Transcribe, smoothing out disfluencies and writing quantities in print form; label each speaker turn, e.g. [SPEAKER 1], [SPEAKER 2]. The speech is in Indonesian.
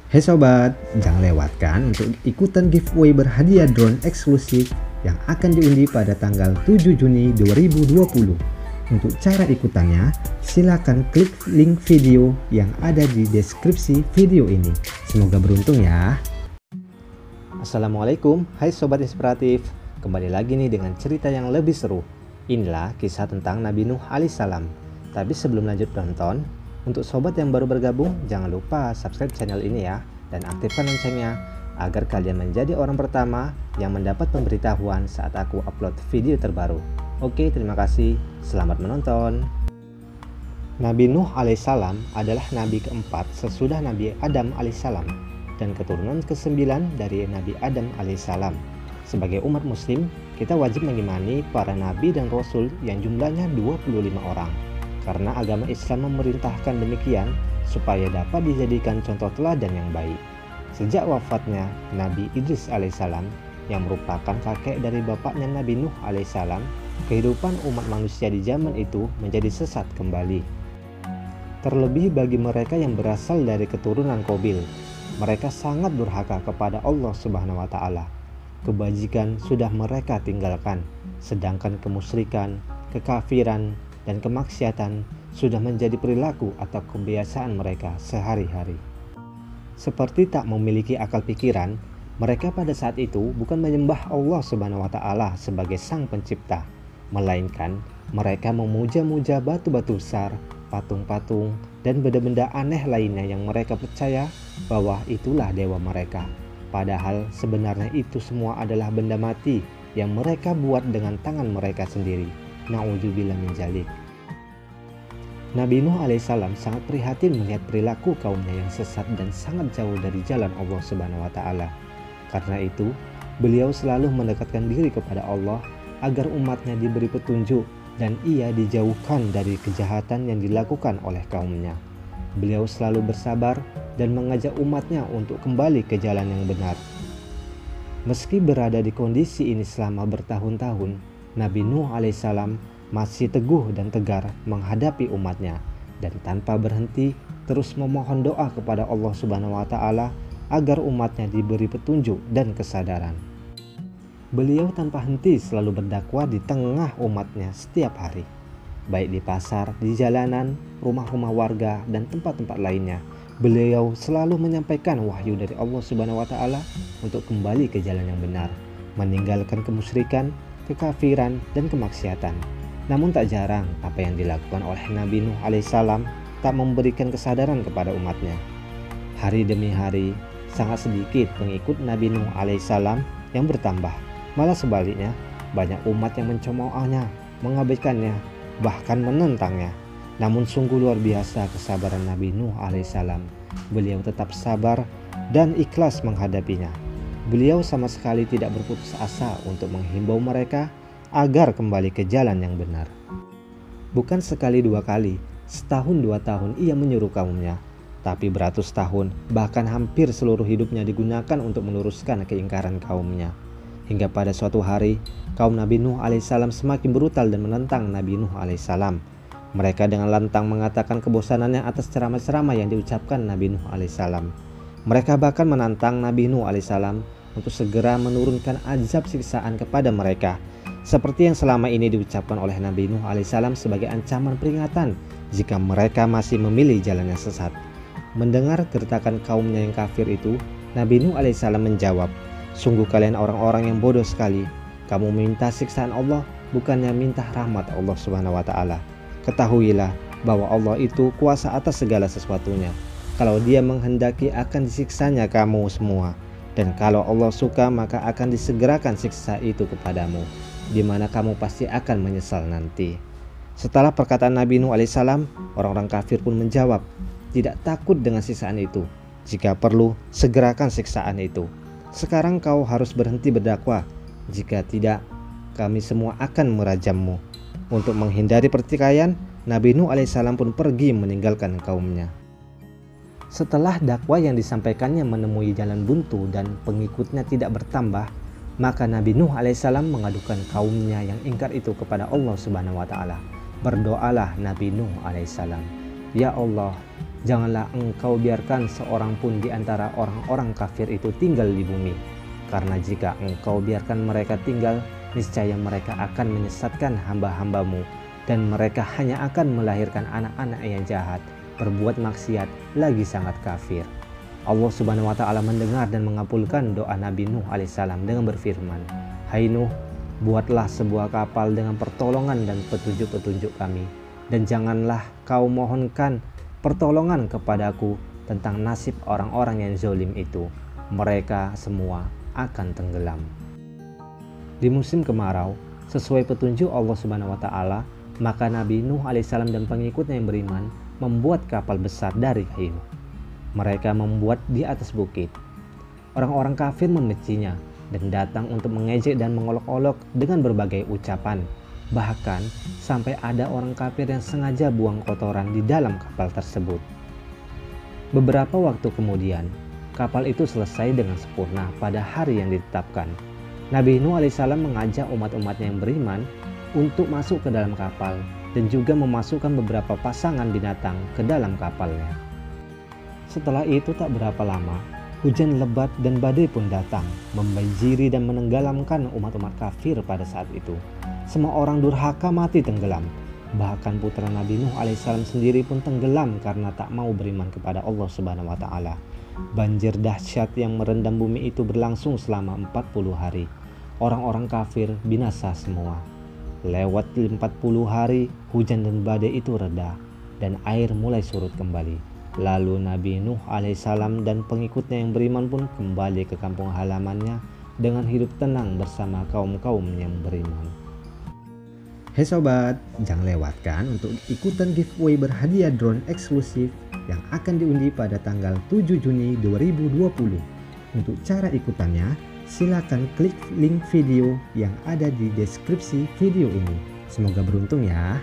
[SPEAKER 1] Hey sobat, jangan lewatkan untuk ikutan giveaway berhadiah drone eksklusif yang akan diundi pada tanggal 7 Juni 2020. Untuk cara ikutannya, silakan klik link video yang ada di deskripsi video ini. Semoga beruntung ya. Assalamualaikum, hai sobat inspiratif. Kembali lagi nih dengan cerita yang lebih seru. Inilah kisah tentang Nabi Nuh alaihissalam. Tapi sebelum lanjut nonton, untuk sobat yang baru bergabung, jangan lupa subscribe channel ini ya, dan aktifkan loncengnya agar kalian menjadi orang pertama yang mendapat pemberitahuan saat aku upload video terbaru. Oke, terima kasih. Selamat menonton. Nabi Nuh alaihissalam adalah nabi keempat sesudah Nabi Adam alaihissalam dan keturunan ke-9 dari Nabi Adam alaihissalam. Sebagai umat muslim, kita wajib mengimani para nabi dan rasul yang jumlahnya 25 orang. Karena agama Islam memerintahkan demikian supaya dapat dijadikan contoh teladan yang baik. Sejak wafatnya Nabi Idris alaihissalam yang merupakan kakek dari bapaknya Nabi Nuh alaihissalam, kehidupan umat manusia di zaman itu menjadi sesat kembali. Terlebih bagi mereka yang berasal dari keturunan Qabil, mereka sangat durhaka kepada Allah Subhanahu wa taala. Kebajikan sudah mereka tinggalkan, sedangkan kemusyrikan, kekafiran, dan kemaksiatan sudah menjadi perilaku atau kebiasaan mereka sehari-hari. Seperti tak memiliki akal pikiran, mereka pada saat itu bukan menyembah Allah Subhanahu wa taala sebagai Sang Pencipta, melainkan mereka memuja-muja batu-batu besar, patung-patung, dan benda-benda aneh lainnya yang mereka percaya bahwa itulah dewa mereka. Padahal sebenarnya itu semua adalah benda mati yang mereka buat dengan tangan mereka sendiri. Na'udzubillah min dzalik. Nabi Nuh alaihissalam sangat prihatin melihat perilaku kaumnya yang sesat dan sangat jauh dari jalan Allah Subhanahu wa taala. Karena itu, beliau selalu mendekatkan diri kepada Allah agar umatnya diberi petunjuk dan ia dijauhkan dari kejahatan yang dilakukan oleh kaumnya. Beliau selalu bersabar dan mengajak umatnya untuk kembali ke jalan yang benar. Meski berada di kondisi ini selama bertahun-tahun, Nabi Nuh alaihissalam masih teguh dan tegar menghadapi umatnya dan tanpa berhenti terus memohon doa kepada Allah Subhanahu wa taala agar umatnya diberi petunjuk dan kesadaran. Beliau tanpa henti selalu berdakwah di tengah umatnya setiap hari, baik di pasar, di jalanan, rumah-rumah warga, dan tempat-tempat lainnya. Beliau selalu menyampaikan wahyu dari Allah Subhanahu wa taala untuk kembali ke jalan yang benar, meninggalkan kemusyrikan, kekafiran, dan kemaksiatan. Namun tak jarang apa yang dilakukan oleh Nabi Nuh alaihissalam tak memberikan kesadaran kepada umatnya. Hari demi hari, sangat sedikit pengikut Nabi Nuh alaihissalam yang bertambah. Malah sebaliknya, banyak umat yang mencemoohnya, mengabaikannya, bahkan menentangnya. Namun sungguh luar biasa kesabaran Nabi Nuh alaihissalam. Beliau tetap sabar dan ikhlas menghadapinya. Beliau sama sekali tidak berputus asa untuk menghimbau mereka agar kembali ke jalan yang benar. Bukan sekali dua kali, setahun dua tahun ia menyuruh kaumnya, tapi beratus tahun, bahkan hampir seluruh hidupnya digunakan untuk meluruskan keingkaran kaumnya. Hingga pada suatu hari, kaum Nabi Nuh alaihissalam semakin brutal dan menentang Nabi Nuh alaihissalam. Mereka dengan lantang mengatakan kebosanannya atas ceramah-ceramah yang diucapkan Nabi Nuh alaihissalam. Mereka bahkan menantang Nabi Nuh alaihissalam untuk segera menurunkan azab siksaan kepada mereka, seperti yang selama ini diucapkan oleh Nabi Nuh alaihissalam sebagai ancaman peringatan jika mereka masih memilih jalan yang sesat. Mendengar gertakan kaumnya yang kafir itu, Nabi Nuh alaihissalam menjawab, "Sungguh kalian orang-orang yang bodoh sekali. Kamu minta siksaan Allah, bukannya minta rahmat Allah Subhanahu wa taala. Ketahuilah bahwa Allah itu kuasa atas segala sesuatunya. Kalau Dia menghendaki akan disiksanya kamu semua. Dan kalau Allah suka maka akan disegerakan siksa itu kepadamu, di mana kamu pasti akan menyesal nanti." Setelah perkataan Nabi Nuh alaihissalam, orang-orang kafir pun menjawab, "Tidak takut dengan siksaan itu. Jika perlu, segerakan siksaan itu. Sekarang kau harus berhenti berdakwah. Jika tidak, kami semua akan merajammu." Untuk menghindari pertikaian, Nabi Nuh alaihissalam pun pergi meninggalkan kaumnya. Setelah dakwah yang disampaikannya menemui jalan buntu dan pengikutnya tidak bertambah, maka Nabi Nuh alaihissalam mengadukan kaumnya yang ingkar itu kepada Allah Subhanahu wa taala. Berdoalah Nabi Nuh alaihissalam, "Ya Allah, Janganlah engkau biarkan seorang pun di antara orang-orang kafir itu tinggal di bumi. Karena jika engkau biarkan mereka tinggal, niscaya mereka akan menyesatkan hamba-hambamu, dan mereka hanya akan melahirkan anak-anak yang jahat, berbuat maksiat, lagi sangat kafir. Allah Subhanahu wa Ta'ala mendengar dan mengabulkan doa Nabi Nuh alaihissalam dengan berfirman, "Hai Nuh, buatlah sebuah kapal dengan pertolongan dan petunjuk-petunjuk kami, dan janganlah kau mohonkan pertolongan kepadaku tentang nasib orang-orang yang zalim itu. Mereka semua akan tenggelam." Di musim kemarau, sesuai petunjuk Allah Subhanahu wa Ta'ala, maka Nabi Nuh alaihissalam dan pengikutnya yang beriman membuat kapal besar dari kayu. Mereka membuat di atas bukit. Orang-orang kafir membencinya dan datang untuk mengejek dan mengolok-olok dengan berbagai ucapan. Bahkan sampai ada orang kafir yang sengaja buang kotoran di dalam kapal tersebut. Beberapa waktu kemudian, kapal itu selesai dengan sempurna pada hari yang ditetapkan. Nabi Nuh alaihissalam mengajak umat-umatnya yang beriman untuk masuk ke dalam kapal dan juga memasukkan beberapa pasangan binatang ke dalam kapalnya. Setelah itu tak berapa lama, hujan lebat dan badai pun datang, membanjiri dan menenggelamkan umat-umat kafir pada saat itu. Semua orang durhaka mati tenggelam. Bahkan putra Nabi Nuh alaihissalam sendiri pun tenggelam karena tak mau beriman kepada Allah Subhanahu wa Ta'ala. Banjir dahsyat yang merendam bumi itu berlangsung selama 40 hari. Orang-orang kafir binasa semua. Lewat 40 hari, hujan dan badai itu reda dan air mulai surut kembali. Lalu Nabi Nuh alaihissalam dan pengikutnya yang beriman pun kembali ke kampung halamannya dengan hidup tenang bersama kaum-kaum yang beriman. Hai sobat, jangan lewatkan untuk ikutan giveaway berhadiah drone eksklusif yang akan diundi pada tanggal 7 Juni 2020. Untuk cara ikutannya, silakan klik link video yang ada di deskripsi video ini. Semoga beruntung ya.